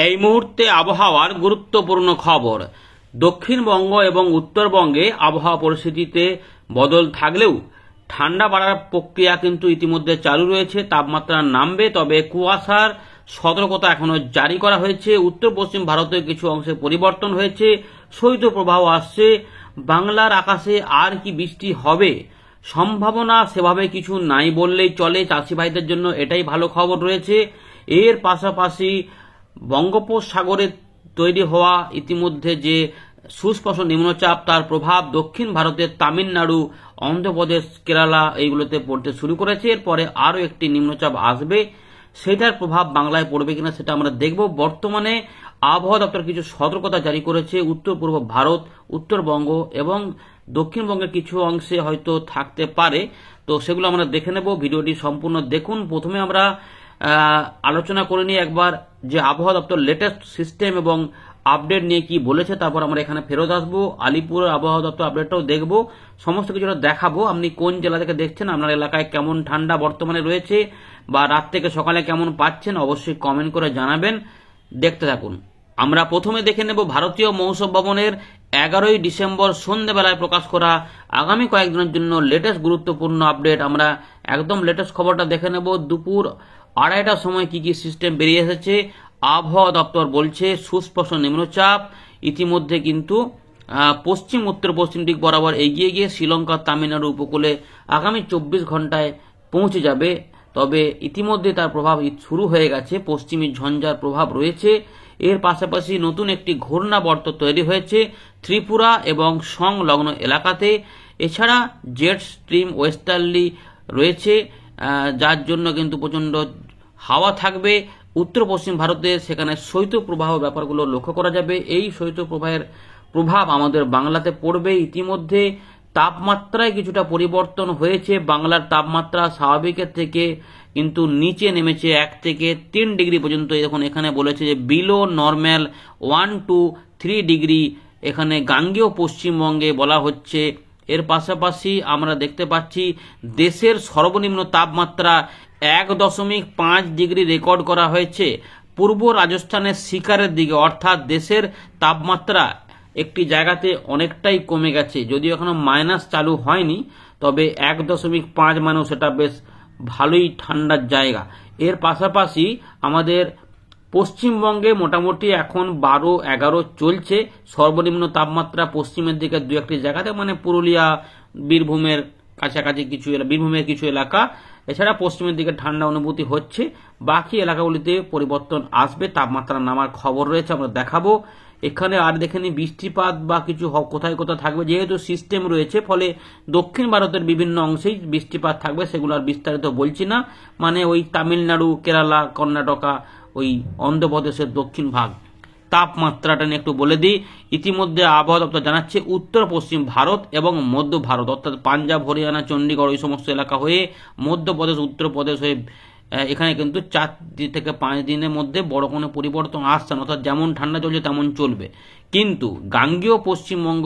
এই মুহূর্তে আবহাওয়ার গুরুত্বপূর্ণ খবর। দক্ষিণবঙ্গ এবং উত্তরবঙ্গে আবহাওয়া পরিস্থিতিতে বদল থাকলেও ঠান্ডা বাড়ার প্রক্রিয়া কিন্তু ইতিমধ্যে চালু রয়েছে। তাপমাত্রা নামবে, তবে কুয়াশার সতর্কতা এখনো জারি করা হয়েছে। উত্তর পশ্চিম ভারতের কিছু অংশে পরিবর্তন হয়েছে, শৈত্যপ্রবাহ আসছে। বাংলার আকাশে আর কি বৃষ্টি হবে সম্ভাবনা সেভাবে কিছু নাই বললেই চলে। চাষি ভাইদের জন্য এটাই ভালো খবর রয়েছে। এর পাশাপাশি বঙ্গোপসাগরে তৈরি হওয়া ইতিমধ্যে যে সুস্পষ্ট নিম্নচাপ, তার প্রভাব দক্ষিণ ভারতের তামিলনাড়ু, অন্ধ্রপ্রদেশ, কেরালা এইগুলোতে পড়তে শুরু করেছে। এরপরে আরও একটি নিম্নচাপ আসবে, সেটার প্রভাব বাংলায় পড়বে কিনা সেটা আমরা দেখব। বর্তমানে আবহাওয়া দপ্তর কিছু সতর্কতা জারি করেছে। উত্তর পূর্ব ভারত, উত্তরবঙ্গ এবং দক্ষিণবঙ্গের কিছু অংশে হয়তো থাকতে পারে, তো সেগুলো আমরা দেখে নেব। ভিডিওটি সম্পূর্ণ দেখুন। প্রথমে আমরা আলোচনা করে নিই একবার যে আবহাওয়া দপ্তর লেটেস্ট সিস্টেম এবং আপডেট নিয়ে কি বলেছে, তারপর আমরা এখানে ফেরত আসবো। আলিপুর আবহাওয়া দপ্তর আপডেটটাও দেখব, সমস্ত কিছুটা দেখাবো। আপনি কোন জেলা থেকে দেখছেন, আপনার এলাকায় কেমন ঠান্ডা বর্তমানে রয়েছে বা রাত থেকে সকালে কেমন পাচ্ছেন, অবশ্যই কমেন্ট করে জানাবেন। দেখতে থাকুন। আমরা প্রথমে দেখে নেব ভারতীয় মৌসুম ভবনের 11ই ডিসেম্বর সন্ধ্যেবেলায় প্রকাশ করা আগামী কয়েকদিনের জন্য লেটেস্ট গুরুত্বপূর্ণ আপডেট। আমরা একদম লেটেস্ট খবরটা দেখে নেব। দুপুর 2:30টার সময় কি কি সিস্টেম বেরিয়ে এসেছে। আবহাওয়া দপ্তর বলছে সুস্পষ্ট নিম্নচাপ ইতিমধ্যে কিন্তু পশ্চিম উত্তর পশ্চিম দিক বরাবর এগিয়ে গিয়ে শ্রীলঙ্কার তামিলনাড়ু উপকূলে আগামী 24 ঘন্টায় পৌঁছে যাবে। তবে ইতিমধ্যে তার প্রভাব শুরু হয়ে গেছে, পশ্চিমী ঝঞ্ঝার প্রভাব রয়েছে। এর পাশাপাশি নতুন একটি ঘূর্ণাবর্ত তৈরি হয়েছে ত্রিপুরা এবং সংলগ্ন এলাকাতে। এছাড়া জেট স্ট্রিম ওয়েস্টার্লি রয়েছে, যার জন্য কিন্তু প্রচণ্ড হাওয়া থাকবে উত্তর পশ্চিম ভারতে। সেখানে শৈত্যপ্রবাহ ব্যাপারগুলো লক্ষ্য করা যাবে। এই শৈত্যপ্রবাহের প্রভাব আমাদের বাংলাতে পড়বে। ইতিমধ্যে তাপমাত্রায় কিছুটা পরিবর্তন হয়েছে। বাংলার তাপমাত্রা স্বাভাবিকের থেকে কিন্তু নিচে নেমেছে 1 থেকে 3 ডিগ্রি পর্যন্ত। এখন এখানে বলেছে যে বিলো নর্ম্যাল 1 to 3 ডিগ্রি এখানে গাঙ্গেয় পশ্চিমবঙ্গে বলা হচ্ছে। এর পাশাপাশি আমরা দেখতে পাচ্ছি দেশের সর্বনিম্ন তাপমাত্রা 1.5 ডিগ্রি রেকর্ড করা হয়েছে পূর্ব রাজস্থানের শিকারের দিকে, অর্থাৎ দেশের তাপমাত্রা একটি জায়গাতে অনেকটাই কমে গেছে। যদিও এখনো মাইনাস চালু হয়নি, তবে 1.5 মানেও সেটা বেশ ভালোই ঠান্ডার জায়গা। এর পাশাপাশি আমাদের পশ্চিমবঙ্গে মোটামুটি এখন 12-11 চলছে সর্বনিম্ন তাপমাত্রা। পশ্চিমের দিকে দু একটি জায়গাতে, মানে পুরুলিয়া, বীরভূমের কাছাকাছি বীরভূমের কিছু এলাকা, এছাড়া পশ্চিমের দিকে ঠান্ডা অনুভূতি হচ্ছে। বাকি এলাকাগুলিতে পরিবর্তন আসবে, তাপমাত্রা নামার খবর রয়েছে, আমরা দেখাবো। এখানে আর দেখেনি বৃষ্টিপাত বা কিছু কোথায় কোথায় থাকবে, যেহেতু সিস্টেম রয়েছে ফলে দক্ষিণ ভারতের বিভিন্ন অংশেই বৃষ্টিপাত থাকবে। সেগুলো আর বিস্তারিত বলছি না, মানে ওই তামিলনাড়ু, কেরালা, কর্ণাটকা, ওই অন্ধ্রপ্রদেশের দক্ষিণ ভাগ। তাপমাত্রাটা নিয়ে একটু বলে দিই। ইতিমধ্যে আবহাওয়া দপ্তর জানাচ্ছে উত্তর পশ্চিম ভারত এবং মধ্য ভারত, অর্থাৎ পাঞ্জাব, হরিয়ানা, চণ্ডীগড় ওই সমস্ত এলাকা হয়ে মধ্যপ্রদেশ, উত্তরপ্রদেশ হয়ে এখানে কিন্তু 4 থেকে 5 দিনের মধ্যে বড় কোনো পরিবর্তন আসছে না, অর্থাৎ যেমন ঠান্ডা চলছে তেমন চলবে। কিন্তু গাঙ্গেয় পশ্চিমবঙ্গ,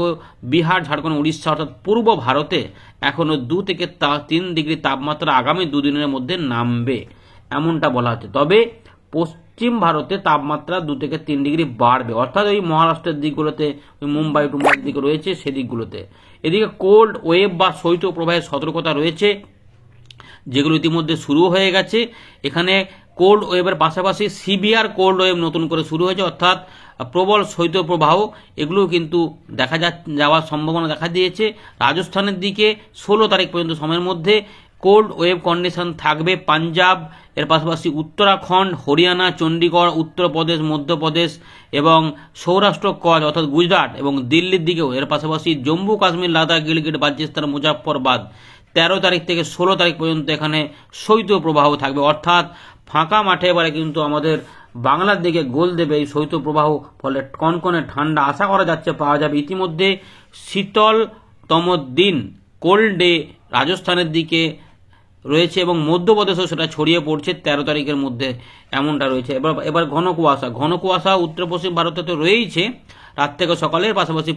বিহার, ঝাড়খণ্ড, উড়িষ্যা অর্থাৎ পূর্ব ভারতে এখনো 2 থেকে 3 ডিগ্রি তাপমাত্রা আগামী 2 দিনের মধ্যে নামবে এমনটা বলা হচ্ছে। তবে পশ্চিম ভারতে তাপমাত্রা 2 থেকে 3 ডিগ্রি বাড়বে, অর্থাৎ ওই মহারাষ্ট্রের দিকগুলোতে, ওই মুম্বাই টুম্বাইয়ের দিকে রয়েছে সেদিকগুলোতে। এদিকে কোল্ড ওয়েভ বা শৈত্যপ্রবাহের সতর্কতা রয়েছে, যেগুলো ইতিমধ্যে শুরু হয়ে গেছে। এখানে কোল্ড ওয়েভের পাশাপাশি সিভিয়ার কোল্ড ওয়েভ নতুন করে শুরু হয়েছে, অর্থাৎ প্রবল শৈত্যপ্রবাহ, এগুলো কিন্তু যাওয়ার সম্ভাবনা দেখা দিয়েছে। রাজস্থানের দিকে 16 তারিখ পর্যন্ত সময়ের মধ্যে কোল্ড ওয়েভ কন্ডিশন থাকবে। পাঞ্জাব, এর পাশাপাশি উত্তরাখণ্ড, হরিয়ানা, চণ্ডীগড়, উত্তরপ্রদেশ, মধ্যপ্রদেশ এবং সৌরাষ্ট্র কচ্ছ অর্থাৎ গুজরাট এবং দিল্লির দিকেও, এর পাশাপাশি জম্মু কাশ্মীর, লাদাখ, গিলগিট বালচিস্তান, মুজাফফরবাদ 13 তারিখ থেকে 16 তারিখ পর্যন্ত এখানে শৈত্যপ্রবাহ থাকবে। অর্থাৎ ফাঁকা মাঠে এবারে কিন্তু আমাদের বাংলার দিকে গোল দেবে এই শৈত্যপ্রবাহ, ফলে কনকনে ঠান্ডা আশা করা যাচ্ছে পাওয়া যাবে। ইতিমধ্যে শীতলতম দিন, কোল্ড ডে রাজস্থানের দিকে রয়েছে এবং মধ্যপ্রদেশেও সেটা ছড়িয়ে পড়ছে 13 তারিখের মধ্যে, এমনটা রয়েছে। এবার ঘন কুয়াশা উত্তর পশ্চিম ভারতে তো রয়েইছে রাত থেকে সকালের পাশাপাশি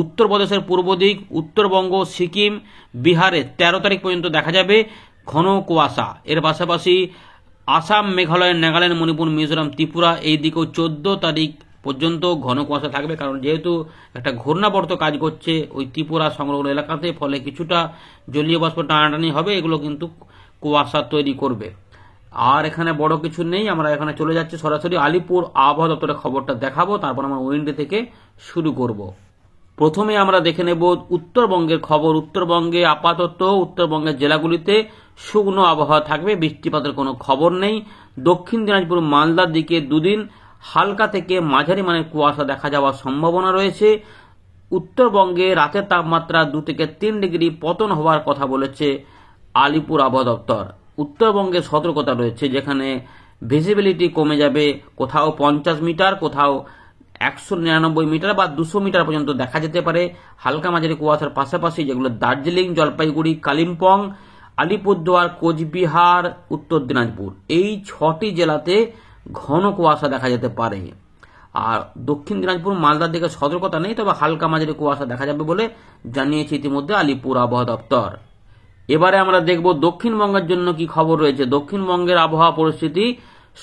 উত্তরপ্রদেশের পূর্ব দিক, উত্তরবঙ্গ, সিকিম, বিহারে 13 তারিখ পর্যন্ত দেখা যাবে ঘন কুয়াশা। এর পাশাপাশি আসাম, মেঘালয়, নাগাল্যান্ড, মণিপুর, মিজোরাম, ত্রিপুরা এই দিকেও 14 তারিখ পর্যন্ত ঘন কুয়াশা থাকবে, কারণ যেহেতু একটা ঘূর্ণাবর্ত কাজ করছে ওই ত্রিপুরা সংলগ্ন এলাকাতে, ফলে কিছুটা জলীয় বাষ্প টানাটানি হবে, এগুলো কিন্তু কুয়াশা তৈরি করবে। আর এখানে বড় কিছু নেই, আমরা এখানে চলে যাচ্ছি সরাসরি আলিপুর আবহাওয়া দপ্তরের খবরটা দেখাবো, তারপর আমরা উইন্ডে থেকে শুরু করব। প্রথমে আমরা দেখে নেব উত্তরবঙ্গের খবর। উত্তরবঙ্গে আপাতত উত্তরবঙ্গের জেলাগুলিতে শুকনো আবহাওয়া থাকবে, বৃষ্টিপাতের কোনো খবর নেই। দক্ষিণ দিনাজপুর, মালদার দিকে দুদিন হালকা থেকে মাঝারি মানের কুয়াশা দেখা যাওয়ার সম্ভাবনা রয়েছে। উত্তরবঙ্গে রাতের তাপমাত্রা 2 থেকে 3 ডিগ্রি পতন হওয়ার কথা বলেছে আলিপুর আবহাওয়া দপ্তর। উত্তরবঙ্গে সতর্কতা রয়েছে, যেখানে ভিজিবিলিটি কমে যাবে, কোথাও 50 মিটার, কোথাও 199 মিটার বা 200 মিটার পর্যন্ত দেখা যেতে পারে। হালকা মাঝারি কুয়াশার পাশাপাশি যেগুলো দার্জিলিং, জলপাইগুড়ি, কালিম্পং, আলিপুরদুয়ার, কোচবিহার, উত্তর দিনাজপুর এই 6টি জেলাতে ঘন কুয়াশা দেখা যেতে পারে। আর দক্ষিণ দিনাজপুর, মালদার দিকে সতর্কতা নেই, তবে হালকা মাঝারি কুয়াশা দেখা যাবে বলে জানিয়েছে ইতিমধ্যে আলিপুর আবহাওয়া দপ্তর। এবারে আমরা দেখব দক্ষিণবঙ্গের জন্য কি খবর রয়েছে। দক্ষিণবঙ্গের আবহাওয়া পরিস্থিতি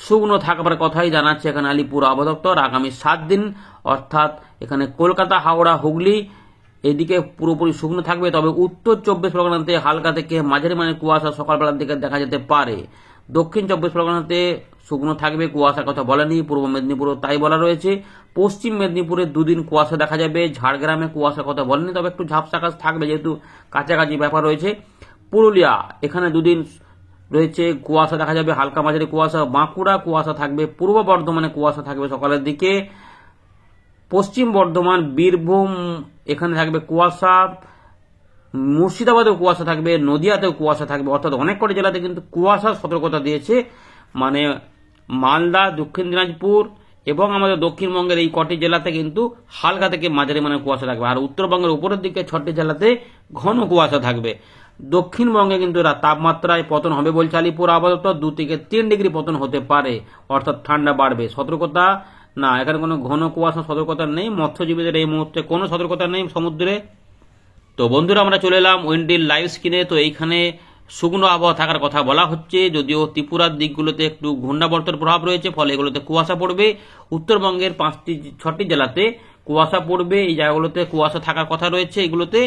শুকনো থাকার কথাই জানাচ্ছে এখানে আলিপুর আবহাওয়া দপ্তর। আগামী 7 দিন অর্থাৎ এখানে কলকাতা, হাওড়া, হুগলি এদিকে পুরোপুরি শুকনো থাকবে, তবে উত্তর 24 পরগনাতে হালকা থেকে মাঝারি মানের কুয়াশা সকালবেলার দিকে দেখা যেতে পারে। দক্ষিণ 24 পরগনাতে শুকনো থাকবে, কুয়াশার কথা বলেনি। পূর্ব মেদিনীপুরও তাই বলা রয়েছে। পশ্চিম মেদিনীপুরে 2 দিন কুয়াশা দেখা যাবে। ঝাড়গ্রামে কুয়াশার কথা বলেনি, তবে একটু ঝাপসা আকাশ থাকবে, যেহেতু কাছাকাছি ব্যাপার রয়েছে। পুরুলিয়া এখানে 2 দিন রয়েছে, কুয়াশা দেখা যাবে, হালকা মাঝারি কুয়াশা। বাঁকুড়া কুয়াশা থাকবে। পূর্ব বর্ধমানে কুয়াশা থাকবে সকালের দিকে। পশ্চিম বর্ধমান, বীরভূম এখানে থাকবে কুয়াশা। মুর্শিদাবাদেও কুয়াশা থাকবে, নদিয়াতেও কুয়াশা থাকবে, অর্থাৎ অনেক কটি জেলাতে কিন্তু কুয়াশার সতর্কতা দিয়েছে। মানে মালদা, দক্ষিণ দিনাজপুর এবং আমাদের দক্ষিণবঙ্গের এই কটি জেলাতে কিন্তু হালকা থেকে মাঝারি মানের কুয়াশা থাকবে। আর উত্তরবঙ্গের উপরের দিকে 6টি জেলাতে ঘন কুয়াশা থাকবে। দক্ষিণবঙ্গে কিন্তু তাপমাত্রায় পতন হবে বলছে আলিপুর আবহাওয়া দপ্তর। 2 থেকে 3 ডিগ্রি পতন হতে পারে, অর্থাৎ ঠান্ডা বাড়বে। সতর্কতা না, এখানে কোনো ঘন কুয়াশা সতর্কতা নেই। মৎস্যজীবীদের এই মুহূর্তে কোনো সতর্কতা নেই সমুদ্রে। তো বন্ধুরা, আমরা চলে এলাম উইন্ডির লাইভ স্ক্রিনে। তো এইখানে শুকনো আবহাওয়া থাকার কথা বলা হচ্ছে, যদিও ত্রিপুরার দিকগুলোতে একটু ঘূর্ণাবর্তের প্রভাব রয়েছে, ফলে এগুলোতে কুয়াশা পড়বে। উত্তরবঙ্গের 6টি জেলাতে কুয়াশা পড়বে, এই জায়গাগুলোতে কুয়াশা থাকার কথা রয়েছে এগুলোতে।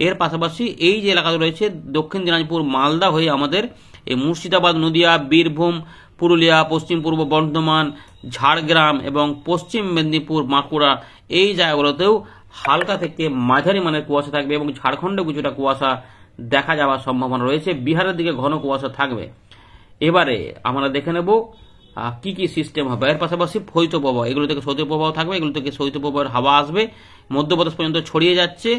এর পাশাপাশি এই যে এলাকা রয়েছে দক্ষিণ দিনাজপুর, মালদা হয়ে আমাদের এই মুর্শিদাবাদ, নদিয়া, বীরভূম, পুরুলিয়া, পশ্চিম পূর্ব বর্ধমান, ঝাড়গ্রাম এবং পশ্চিম মেদিনীপুর, বাঁকুড়া এই জায়গাগুলোতেও হালকা থেকে মাঝারি মানের কুয়াশা থাকবে এবং ঝাড়খণ্ডে কিছুটা কুয়াশা দেখা যাওয়ার সম্ভাবনা রয়েছে। বিহারের দিকে ঘন কুয়াশা থাকবে। এবারে আমরা দেখে নেব কি কি সিস্টেম হবে। এর পাশাপাশি শৈত্যপ্রবাহ, এগুলো থেকে শৈত্যপ্রবাহ থাকবে, এগুলো থেকে শৈত্যপ্রবাহের হাওয়া আসবে, মধ্যপ্রদেশ পর্যন্ত ছড়িয়ে যাচ্ছে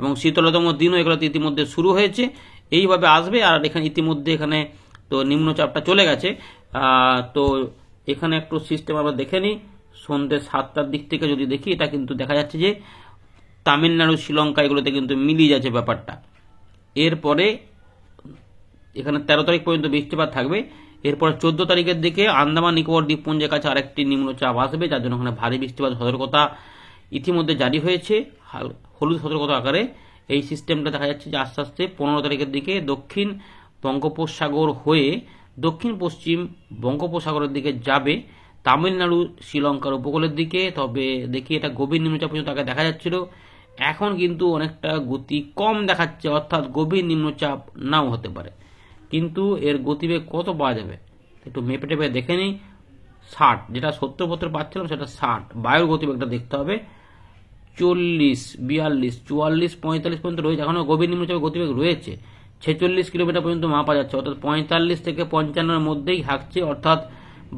এবং শীতলতম দিনও এগুলোতে ইতিমধ্যে শুরু হয়েছে, এইভাবে আসবে। আর এখানে ইতিমধ্যে এখানে তো নিম্নচাপটা চলে গেছে। তো এখানে একটু সিস্টেম আমরা দেখে নিই। সন্ধ্যে 7টার দিক থেকে যদি দেখি, এটা কিন্তু দেখা যাচ্ছে যে তামিলনাড়ু, শ্রীলঙ্কা এগুলোতে কিন্তু মিলিয়ে যাচ্ছে ব্যাপারটা। এরপরে এখানে 13 তারিখ পর্যন্ত বৃষ্টিপাত থাকবে। এরপর 14 তারিখের দিকে আন্দামান নিকোবর দ্বীপপুঞ্জের কাছে আরেকটি নিম্নচাপ আসবে, যার জন্য ওখানে ভারী বৃষ্টিপাত সতর্কতা ইতিমধ্যে জারি হয়েছে হলুদ সতর্কতা আকারে। এই সিস্টেমটা দেখা যাচ্ছে যে আস্তে আস্তে 15 তারিখের দিকে দক্ষিণ বঙ্গোপসাগর হয়ে দক্ষিণ পশ্চিম বঙ্গোপসাগরের দিকে যাবে, তামিলনাড়ু, শ্রীলঙ্কার উপকূলের দিকে। তবে দেখি এটা গভীর নিম্নচাপ পর্যন্ত আগে দেখা যাচ্ছিল, এখন কিন্তু অনেকটা গতি কম দেখাচ্ছে, অর্থাৎ গভীর নিম্নচাপ নাও হতে পারে। কিন্তু এর গতিবেগ কত পাওয়া যাবে একটু মেপে টেপে দেখে নিই। 60, যেটা 70 পাচ্ছিলাম সেটা 60। বায়ুর গতিবেগটা দেখতে হবে। 40, 42, 44, 45 পর্যন্ত রয়েছে, এখনো গভীর নিম্নচাপের গতিবেগ রয়েছে। 46 কিলোমিটার পর্যন্ত মাপা যাচ্ছে, অর্থাৎ 45 থেকে 55-এর মধ্যেই হাঁকছে, অর্থাৎ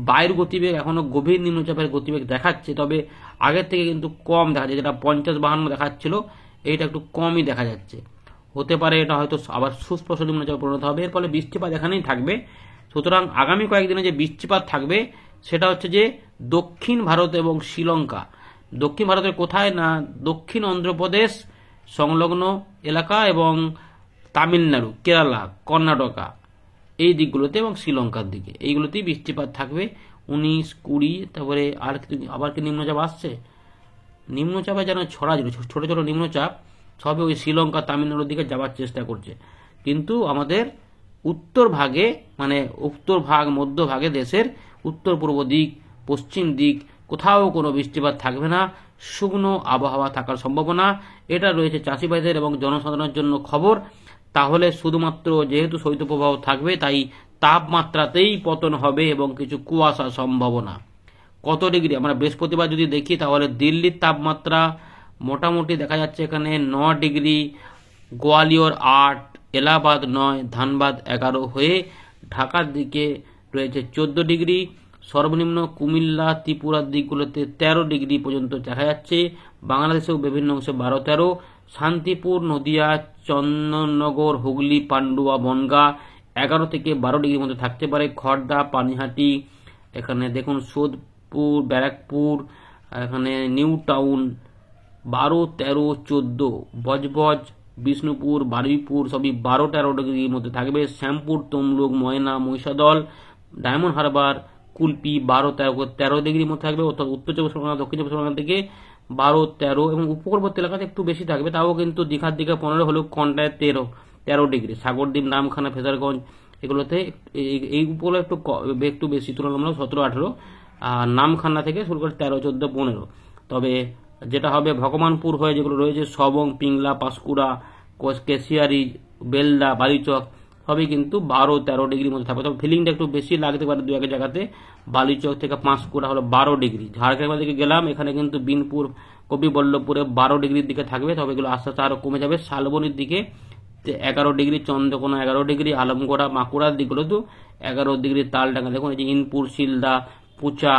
বায়ুর গতিবেগ এখনো গভীর নিম্নচাপের গতিবেগ দেখাচ্ছে। তবে আগের থেকে কিন্তু কম দেখা যাচ্ছে, যেটা 50-52 দেখাচ্ছিল এইটা একটু কমই দেখা যাচ্ছে। হতে পারে এটা হয়তো আবার সুস্পষ্ট নিম্নচাপে পরিণত হবে, এর ফলে বৃষ্টিপাত এখানেই থাকবে। সুতরাং আগামী কয়েকদিনে যে বৃষ্টিপাত থাকবে সেটা হচ্ছে যে দক্ষিণ ভারত এবং শ্রীলঙ্কা। দক্ষিণ ভারতের কোথায় না, দক্ষিণ অন্ধ্রপ্রদেশ সংলগ্ন এলাকা এবং তামিলনাড়ু, কেরালা, কর্ণাটকা এই দিকগুলোতে এবং শ্রীলঙ্কার দিকে এইগুলোতেই বৃষ্টিপাত থাকবে। 19, 20, তারপরে আবার কি নিম্নচাপ আসছে, নিম্নচাপে যেন ছড়াছিল, ছোট ছোট নিম্নচাপ সবে ওই শ্রীলঙ্কা, তামিলনাড়ুর দিকে যাওয়ার চেষ্টা করছে। কিন্তু আমাদের উত্তর ভাগে মানে উত্তর ভাগ মধ্যভাগে দেশের উত্তর পূর্ব দিক পশ্চিম দিক কোথাও কোনো বৃষ্টিপাত থাকবে না, শুকনো আবহাওয়া থাকার সম্ভাবনা। এটা রয়েছে চাষিভাইদের এবং জনসাধারণের জন্য খবর। তাহলে শুধুমাত্র যেহেতু শৈত্যপ্রবাহ থাকবে তাই তাপমাত্রাতেই পতন হবে এবং কিছু কুয়াশার সম্ভাবনা। কত ডিগ্রি আমরা বৃহস্পতিবার যদি দেখি তাহলে দিল্লির তাপমাত্রা মোটামুটি দেখা যাচ্ছে এখানে 9 ডিগ্রি, গোয়ালিয়র 8, এলাহাবাদ 9, ধানবাদ 11 হয়ে ঢাকার দিকে রয়েছে 14 ডিগ্রি, সর্বনিম্ন কুমিল্লা ত্রিপুরার দিকগুলোতে 13 ডিগ্রি পর্যন্ত দেখা যাচ্ছে। বাংলাদেশেও বিভিন্ন অংশে 12-13, শান্তিপুর, নদিয়া, চন্দননগর, হুগলি, পান্ডুয়া, বনগাঁ 11 থেকে 12 ডিগ্রির মধ্যে থাকতে পারে। খড়দা, পানিহাটি, এখানে দেখুন সোদপুর, ব্যারাকপুর, এখানে নিউ টাউন 12, 13, 14, বজবজ, বিষ্ণুপুর, বারুইপুর সবই 12-13 ডিগ্রির মধ্যে থাকবে। শ্যামপুর, তমলুক, ময়না, মহিষাদল, ডায়মন্ড হারবার, কুলপি 12-13 ডিগ্রির মধ্যে থাকবে। অর্থাৎ উত্তর চব্বিশ পরগনা, দক্ষিণ চব্বিশ পরগনা থেকে 12-13 এবং উপকূলবর্তী এলাকাতে একটু বেশি থাকবে, তাও কিন্তু দীঘার দিকে 15 হলেও কন্টায় 13 ডিগ্রি। সাগরদ্বীপ, নামখানা, ফেজারগঞ্জ এগুলোতে এই উপকূলে একটু বেশি তুলনামূলক 17-18, আর নামখানা থেকে শুরু করে 13, 14, 15। তবে যেটা হবে ভগবানপুর হয়ে যেগুলো রয়েছে সবং, পিংলা, পাঁশকুড়া, কেশিয়ারি, বেলদা, বালিচক সবই কিন্তু 12-13 ডিগ্রির মধ্যে থাকবে। তবে ফিলিংটা একটু বেশি লাগতে পারে দু এক জায়গাতে। বালিচক থেকে পাঁশকুড়া হলো 12 ডিগ্রি। ঝাড়গ্রামের দিকে গেলাম, এখানে কিন্তু বিনপুর, কবিবল্লভপুরে 12 ডিগ্রির দিকে থাকবে, তবে এগুলো আস্তে আস্তে আরো কমে যাবে। শালবনির দিকে 11 ডিগ্রি, চন্দ্রকোনা 11 ডিগ্রি, আলমগড়া, বাঁকুড়ার দিকগুলো তো 11 ডিগ্রি। তালডাঙ্গা দেখুন, এই যে ইনপুর, শিলদা, পুচা,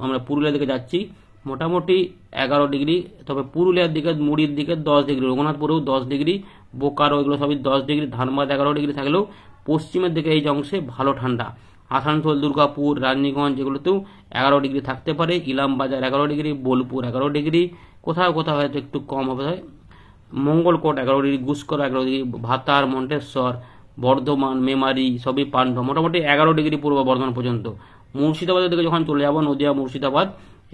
আমরা পুরুলিয়ার দিকে যাচ্ছি মোটামুটি 11 ডিগ্রি। তবে পুরুলিয়ার দিকে, মুড়ির দিকে 10 ডিগ্রি, রঘুনাথপুরেও 10 ডিগ্রি, বোকারো এগুলো সবই 10 ডিগ্রি, ধানবাদ 11 ডিগ্রি থাকলেও পশ্চিমের দিকে এই অংশে ভালো ঠান্ডা। আসানসোল, দুর্গাপুর, রাজনীগঞ্জ এগুলোতেও 11 ডিগ্রি থাকতে পারে। ইলামবাজার 11 ডিগ্রি, বোলপুর 11 ডিগ্রি, কোথাও কোথাও হয়তো একটু কম হবে। মঙ্গলকোট 11 ডিগ্রি, গুসকরা 11 ডিগ্রি, ভাতার, মন্টেশ্বর, বর্ধমান, মেমারি সবই পান্ড মোটামুটি 11 ডিগ্রি পূর্ব বর্ধমান পর্যন্ত। মুর্শিদাবাদের দিকে যখন চলে যাব, নদিয়া, মুর্শিদাবাদ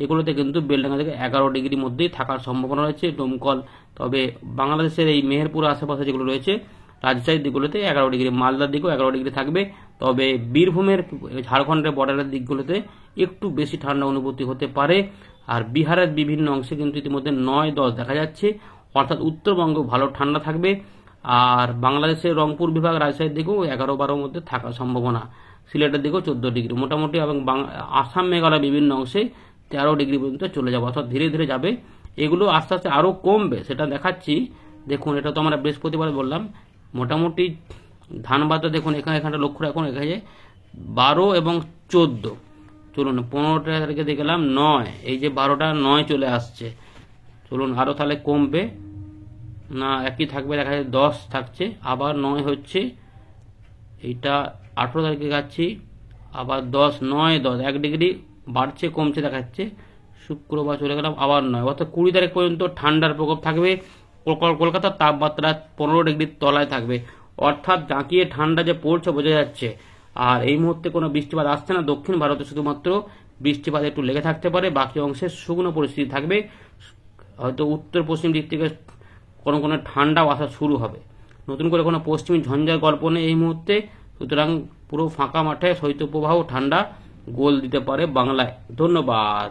এগুলোতে কিন্তু বেলডাঙ্গা থেকে 11 ডিগ্রির মধ্যেই থাকার সম্ভাবনা রয়েছে। ডোমকল, তবে বাংলাদেশের এই মেহেরপুর আশেপাশে যেগুলো রয়েছে রাজশাহীর দিকগুলোতে 11 ডিগ্রি, মালদার দিকেও 11 ডিগ্রি থাকবে। তবে বীরভূমের, ঝাড়খণ্ডের বর্ডারের দিকগুলোতে একটু বেশি ঠান্ডা অনুভূতি হতে পারে। আর বিহারের বিভিন্ন অংশে কিন্তু ইতিমধ্যে 9-10 দেখা যাচ্ছে, অর্থাৎ উত্তরবঙ্গ ভালো ঠান্ডা থাকবে। আর বাংলাদেশের রংপুর বিভাগ, রাজশাহীর দিকেও 11-12 মধ্যে থাকার সম্ভাবনা। সিলেটের দিকেও 14 ডিগ্রি মোটামুটি, এবং আসাম, মেঘালয় বিভিন্ন অংশে 13 ডিগ্রি পর্যন্ত চলে যাবে, অর্থাৎ ধীরে ধীরে যাবে। এগুলো আস্তে আস্তে আরো কমবে, সেটা দেখাচ্ছি। দেখুন, এটা তো আমরা বৃহস্পতিবার বললাম। মোটামুটি ধানবাদটা দেখুন, এখানে লক্ষ্য রাখুন, এখানে 12 এবং 14। চলুন 15 তারিখে দিয়ে গেলাম 9, এই যে 12টা 9 চলে আসছে। চলুন আরো তাহলে কমবে না, একই থাকবে, দেখা যায় 10 থাকছে, আবার 9 হচ্ছে। এইটা 18 তারিখে যাচ্ছি, আবার 10, 9, 10 1 ডিগ্রি বাড়ছে কমছে দেখাচ্ছে। শুক্রবার চলে গেলাম, আবার 9, অর্থাৎ 20 তারিখ পর্যন্ত ঠান্ডার প্রকোপ থাকবে। কলকাতার তাপমাত্রা 15 ডিগ্রির তলায় থাকবে, অর্থাৎ জাঁকিয়ে ঠান্ডা যে পড়ছে বোঝা যাচ্ছে। আর এই মুহূর্তে কোনো বৃষ্টিপাত আসছে না, দক্ষিণ ভারতে শুধুমাত্র বৃষ্টিপাত একটু লেগে থাকতে পারে, বাকি অংশে শুকনো পরিস্থিতি থাকবে। হয়তো উত্তর পশ্চিম দিক থেকে কোনো কোনো ঠান্ডাও আসা শুরু হবে। নতুন করে কোনো পশ্চিমী ঝঞ্ঝার গল্প নেই এই মুহূর্তে, সুতরাং পুরো ফাঁকা মাঠে শৈত্যপ্রবাহ ঠান্ডা গোল দিতে পারে বাংলায়। ধন্যবাদ।